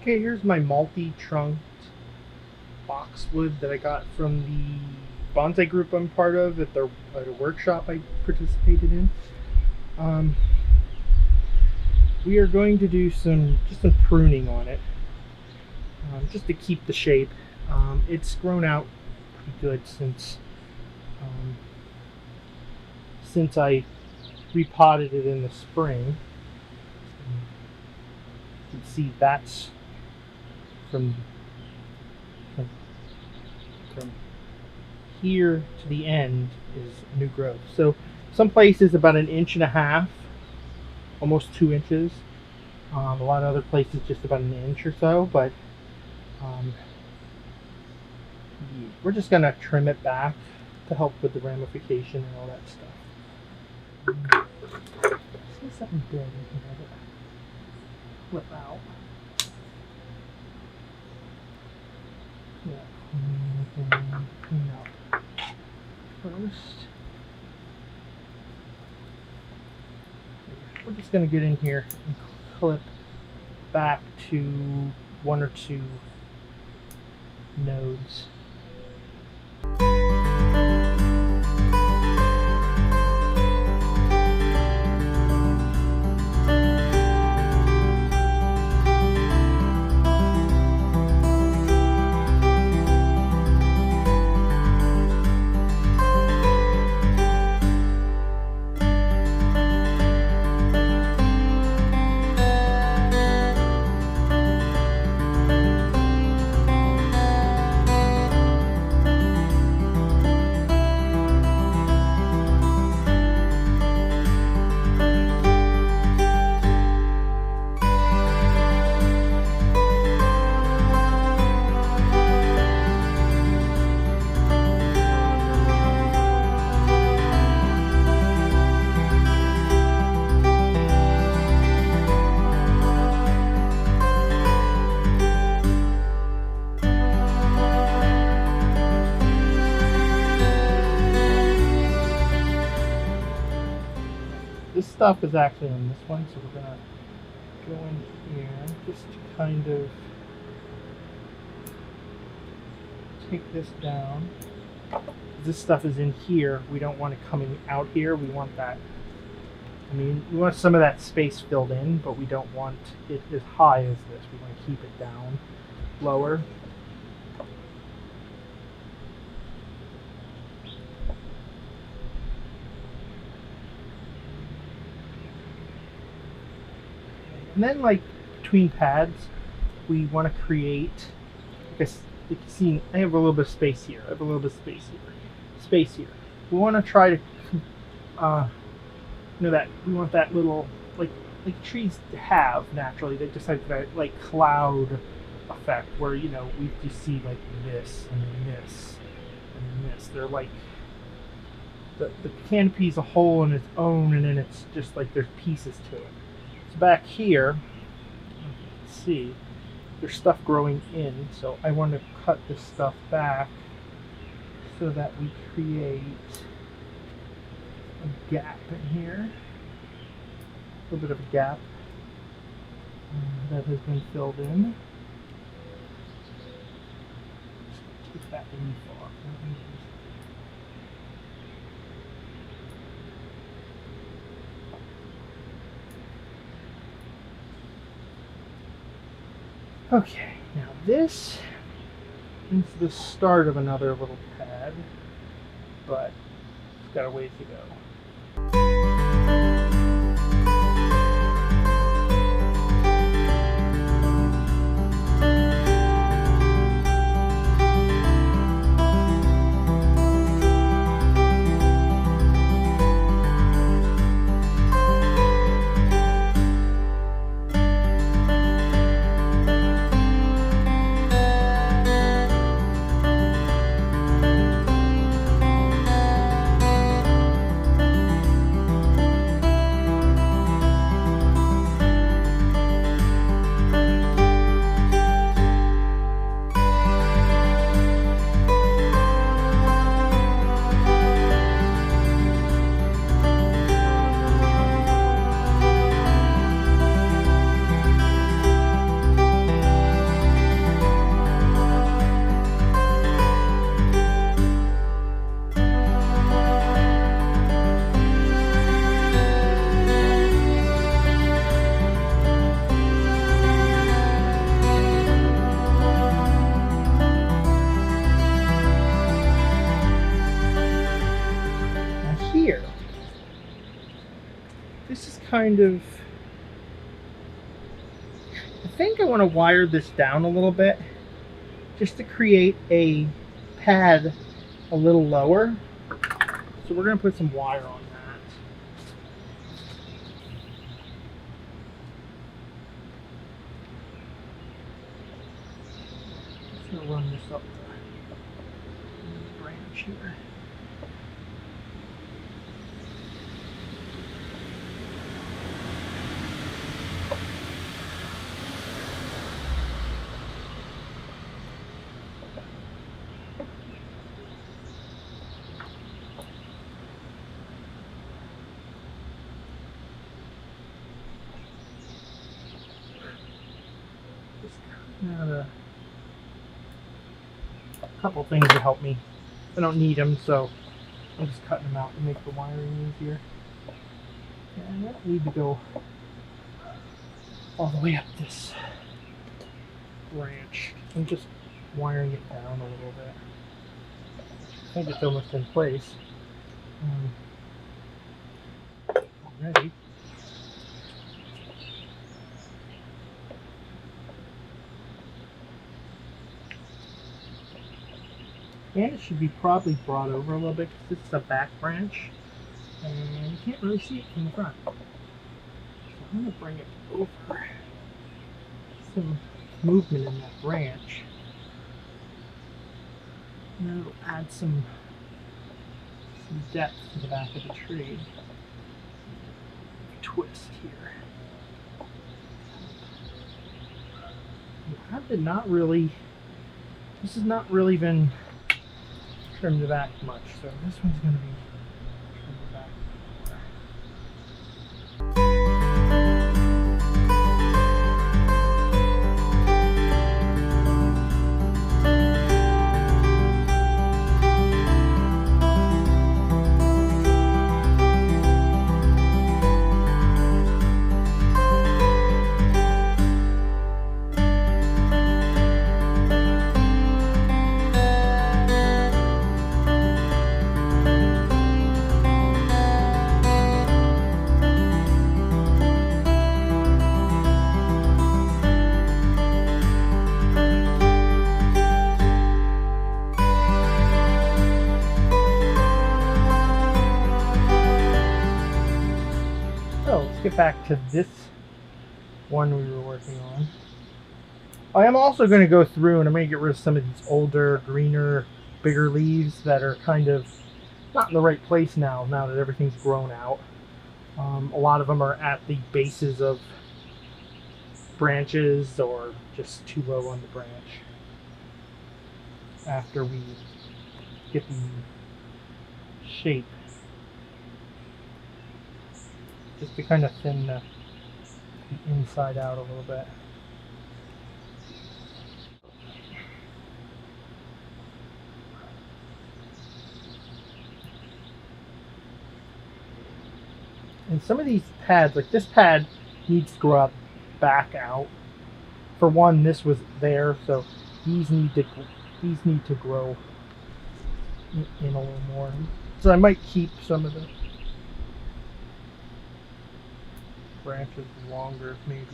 Okay, here's my multi-trunked boxwood that I got from the bonsai group I'm part of at a workshop I participated in. We are going to do some pruning on it, just to keep the shape. It's grown out pretty good since I repotted it in the spring. You can see that's from here to the end is new growth. So some places about 1.5 inches, almost 2 inches. A lot of other places just about 1 inch or so, but we're just gonna trim it back to help with the ramification and all that stuff. See something big, we can have it flip out. Yeah, clean up first. We're just going to get in here and clip back to 1 or 2 nodes. This stuff is actually on this one, so we're gonna go in here just to kind of take this down. This stuff is in here. We don't want it coming out here. We want that, we want some of that space filled in, but we don't want it as high as this. We want to keep it down lower. And then, like, between pads, we want to create, I guess you can see, I have a little bit of space here. I have a little bit of space here. We want to try to, that we want that little, like trees have naturally. They just have that, like, cloud effect where, we just see, like, this and then this and then this. They're like, the canopy is a whole on its own, and then it's just like there's pieces to it. Back here, you can see there's stuff growing in, so I want to cut this stuff back so that we create a gap in here, a little bit of a gap that has been filled in. Just take that leaf off. Okay, now this is the start of another little pad, but it's got a ways to go. this is kind of, I think I want to wire this down a little bit just to create a pad a little lower. So we're going to put some wire on that. Just going to run this up the branch here. A couple things to help me. I don't need them, so I'm just cutting them out to make the wiring easier. And I don't need to go all the way up this branch. I'm just wiring it down a little bit. I think it's almost in place already. And it should be probably brought over a little bit because it's the back branch and you can't really see it from the front. So I'm going to bring it over. Some movement in that branch. And it'll add some depth to the back of the tree. Twist here. I did not really, this has not really been trimmed back much, so this one's going to be trimmed back more. Get back to this one we were working on. I am also going to go through and I'm going to get rid of some of these older, greener, bigger leaves that are kind of not in the right place now that everything's grown out. A lot of them are at the bases of branches or just too low on the branch. After we get the shape, just to kind of thin the inside out a little bit. And some of these pads, like this pad, needs to grow up back out. For one, this was there, so these need to grow in a little more. So I might keep some of the branches longer, maybe.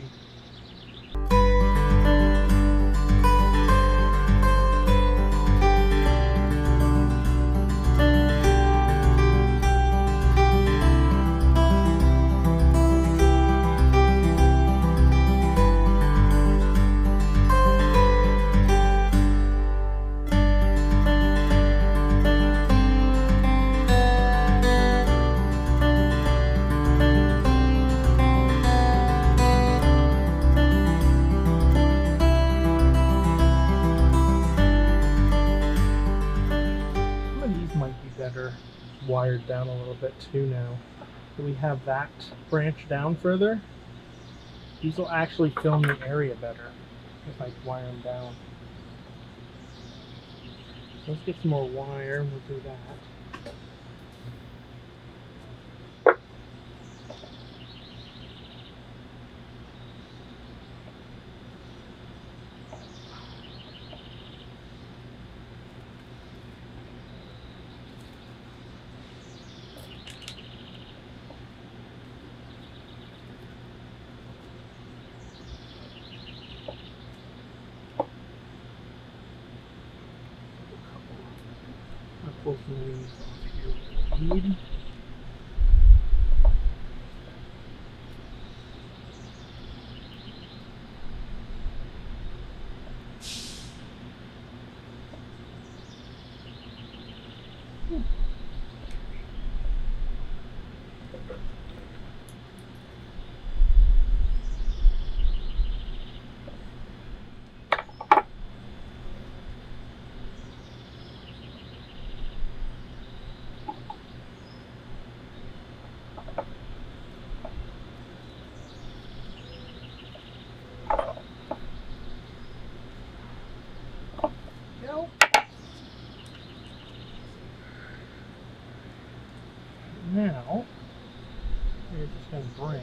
Wired down a little bit too now. So we have that branch down further. These will actually film the area better if I wire them down. So let's get some more wire and we'll do that. those leaves off here we need. Now, we're just going to bring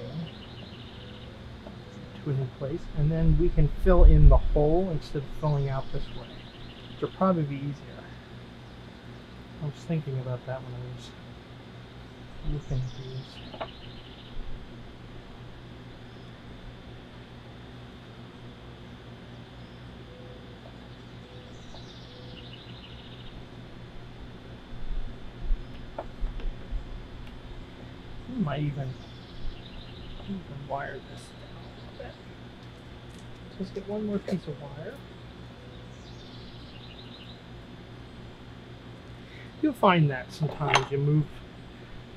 to a new place, and then we can fill in the hole instead of filling out this way, which will probably be easier. I was thinking about that when I was looking at these. I might even wire this down a little bit. So let's get one more piece of wire. You'll find that sometimes you move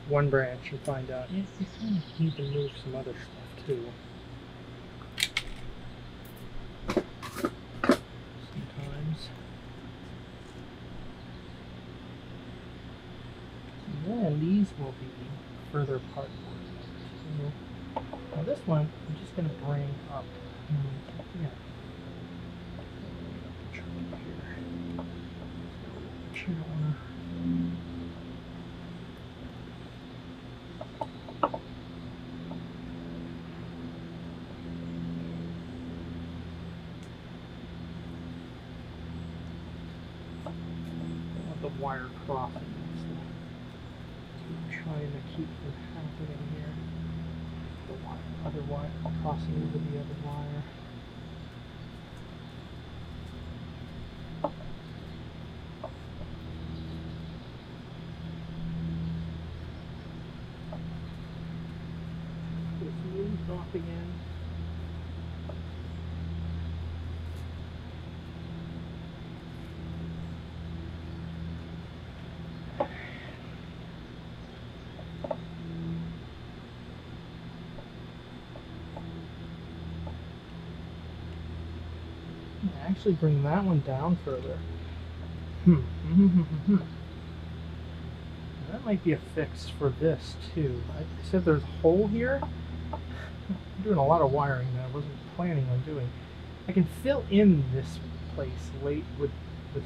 one branch and find out you kind of need to move some other stuff too. Sometimes. And then these will be further apart. So, now this one, I'm just going to bring up. Yeah. The wire crossing. Trying to keep from happening here. The other wire crossing over the other wire. It's moved off again. Actually bring that one down further. That might be a fix for this too. I said there's a hole here. I'm doing a lot of wiring that I wasn't planning on doing. I can fill in this place late with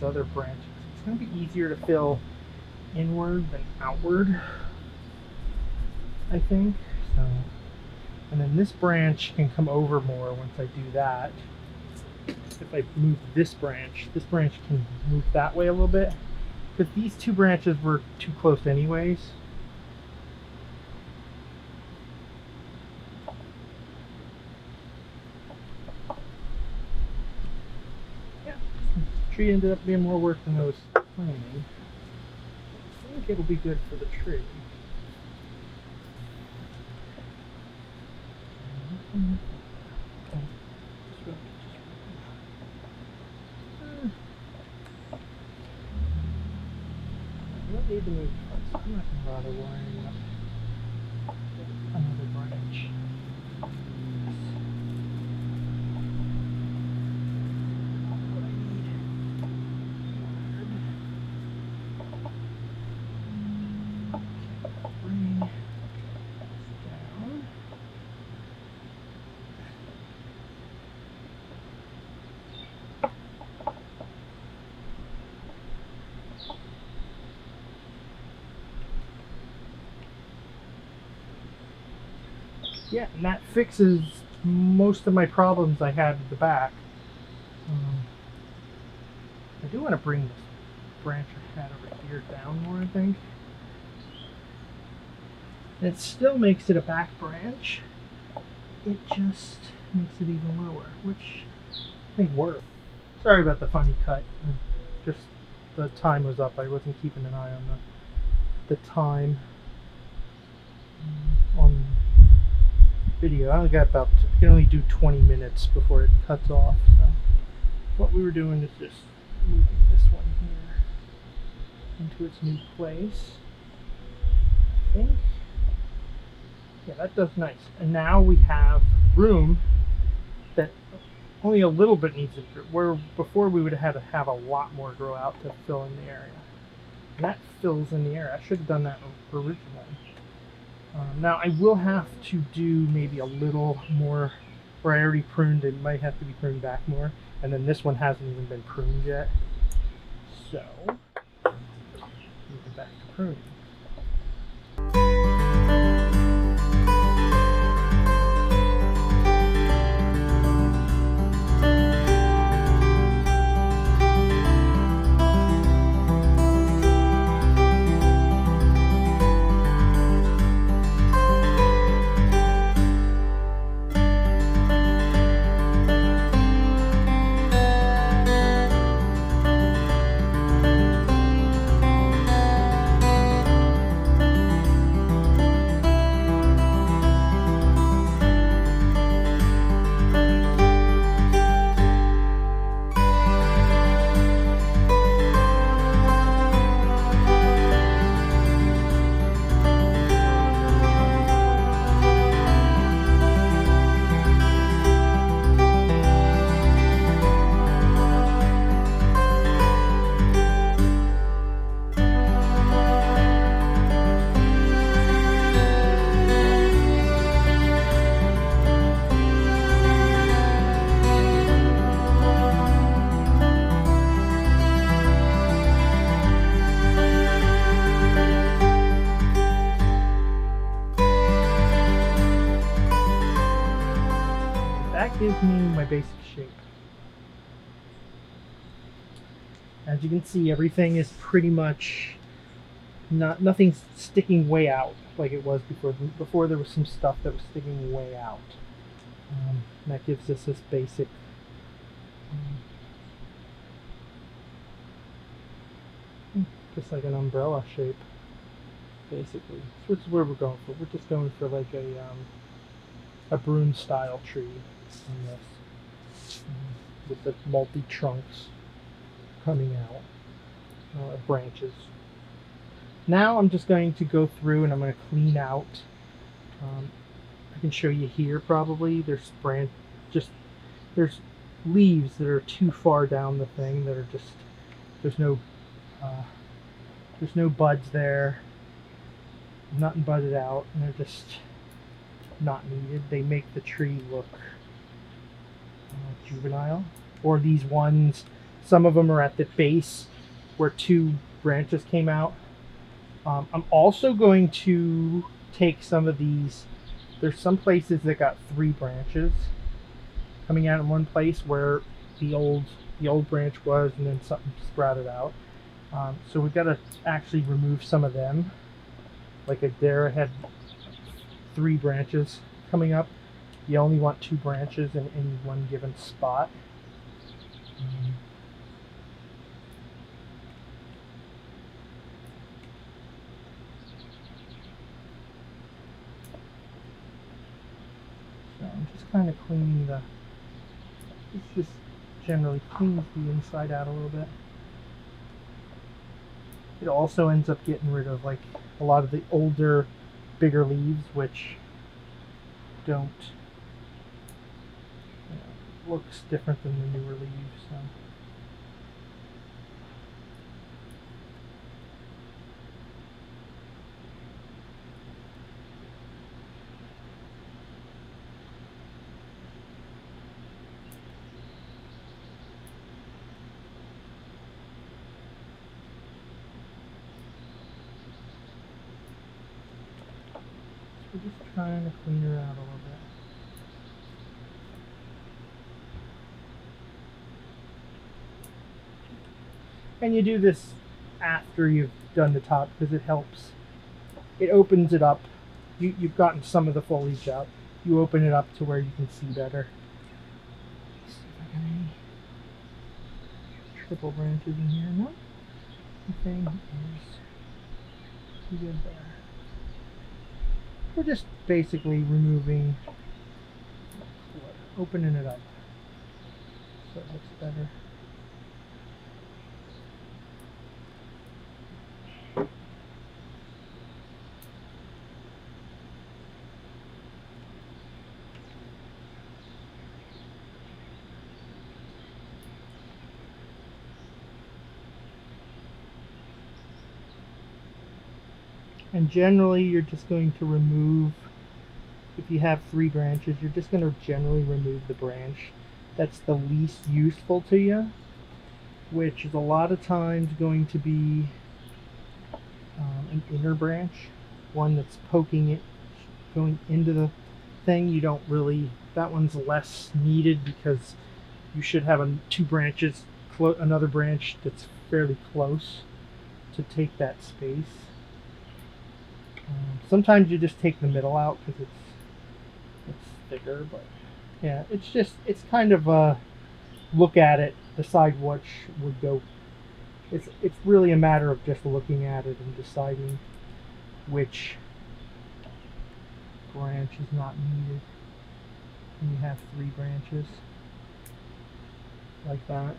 other branches. It's going to be easier to fill inward than outward, I think. So, and then this branch can come over more once I do that. If I move this branch can move that way a little bit. But these two branches were too close anyways. Yeah, the tree ended up being more work than I was planning. I think it'll be good for the tree. I need to move first. I'm not going to bother wiring up another branch. Bring down. Yeah, and that fixes most of my problems I had at the back. I do want to bring this branch I had over here down more, I think. And it still makes it a back branch. It just makes it even lower, which I think works. Sorry about the funny cut. Just the time was up. I wasn't keeping an eye on the time on video. I only got about, I can only do 20 minutes before it cuts off. So what we were doing is just moving this one here into its new place. I think. Yeah, that does nice. And now we have room that only a little bit needs to, where before we would have had to have a lot more grow out to fill in the area. And that fills in the area. I should have done that originally. Now I will have to do maybe a little more, where I already pruned, it might have to be pruned back more. And then this one hasn't even been pruned yet. So, move it back to pruning. Gives me my basic shape. As you can see, everything is pretty much nothing's sticking way out like it was before. Before there was some stuff that was sticking way out. That gives us this basic just like an umbrella shape, basically. So which is where we're going for. We're just going for like a broom style tree in this, with the multi trunks coming out, branches. Now I'm just going to go through and I'm going to clean out. I can show you here probably. There's there's leaves that are too far down the thing that are just there's no buds there, nothing budded out, and they're just not needed. They make the tree look juvenile. Or these ones, some of them are at the base where two branches came out. I'm also going to take some of these. There's some places that got 3 branches coming out in one place where the old branch was, and then something sprouted out. So we've got to actually remove some of them. Like there I had 3 branches coming up. You only want 2 branches in any one given spot. So I'm just kind of cleaning this just generally cleans the inside out a little bit. It also ends up getting rid of like a lot of the older, bigger leaves, which don't, looks different than the newer leaves. So. We're just trying to clean her out a little bit. And you do this after you've done the top because it helps. It opens it up. You've gotten some of the foliage out. You open it up to where you can see better. Let's see if I got any triple branches in here. No? Everything is good there. We're just basically removing, opening it up so it looks better. And generally you're just going to remove, if you have 3 branches, you're just going to generally remove the branch that's the least useful to you, which is a lot of times going to be an inner branch, one that's poking it, going into the thing. You don't really, that one's less needed because you should have 2 branches, another branch that's fairly close to take that space. Sometimes you just take the middle out because it's thicker, but yeah, it's kind of a look at it, decide which would go. It's really a matter of just looking at it and deciding which branch is not needed. And you have 3 branches like that.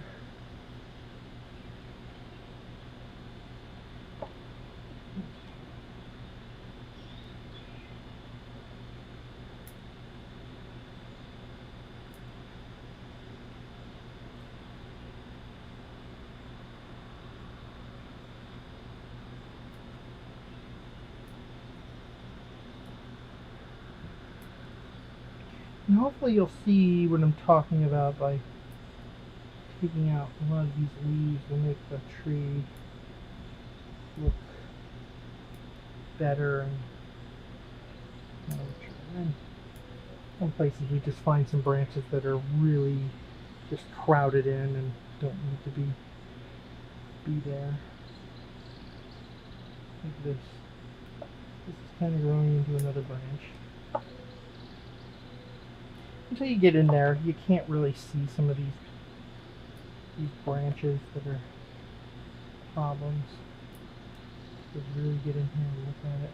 And hopefully you'll see what I'm talking about by taking out a lot of these leaves will make the tree look better. And some places we just find some branches that are really just crowded in and don't need to be there. Like this. This is kind of growing into another branch. Until you get in there, you can't really see some of these branches that are problems. Just really get in here and look at it.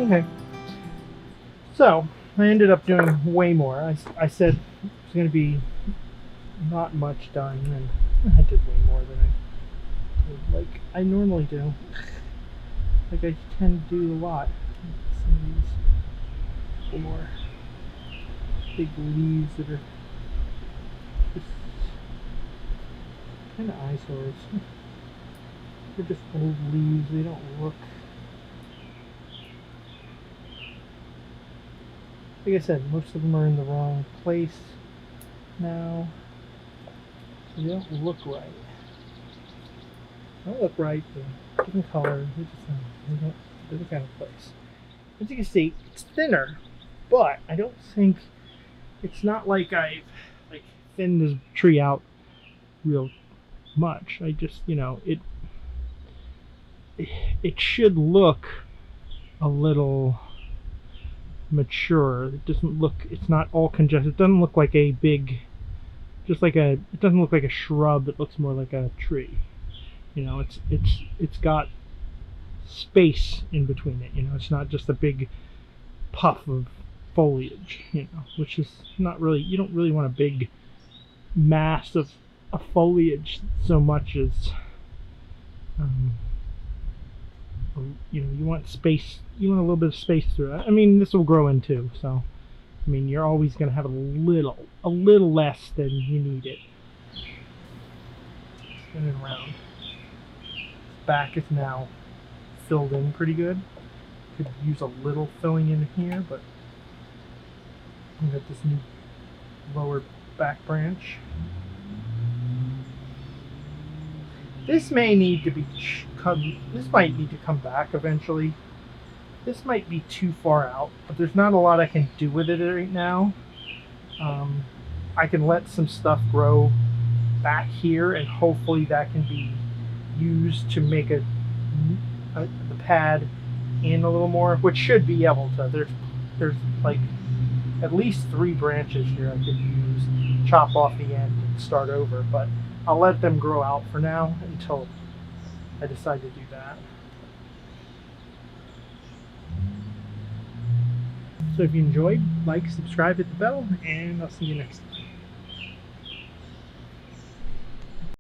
Okay. So, I ended up doing way more. I said it's going to be not much done, and I did way more than like I normally do. Like I tend to do a lot. Some of these couple more big leaves that are just kind of eyesores. They're just old leaves. They don't look. Like I said, most of them are in the wrong place now. So they don't look right. They don't look right. They're different color. They look out of place. As you can see, it's thinner, but I don't think it's not like I've like thinned this tree out real much. I just, you know, it should look a little mature. It doesn't look, it's not all congested. It doesn't look like a big, just like a, it doesn't look like a shrub. It looks more like a tree. You know, it's got space in between it. You know, it's not just a big puff of foliage. You know, which is not really, you don't really want a big mass of foliage so much as you know, you want space, you want a little bit of space through it. I mean, this will grow in too, so I mean, you're always going to have a little less than you need it. Spin it around. Back is now filled in pretty good. Could use a little filling in here, but I've got this new lower back branch. This may need to be this might need to come back eventually. This might be too far out, but there's not a lot I can do with it right now. I can let some stuff grow back here, and hopefully that can be used to make the pad in a little more, which should be able to. There's like at least 3 branches here I could use, chop off the end and start over, but I'll let them grow out for now until I decide to do that. So if you enjoyed, like, subscribe, hit the bell, and I'll see you next time.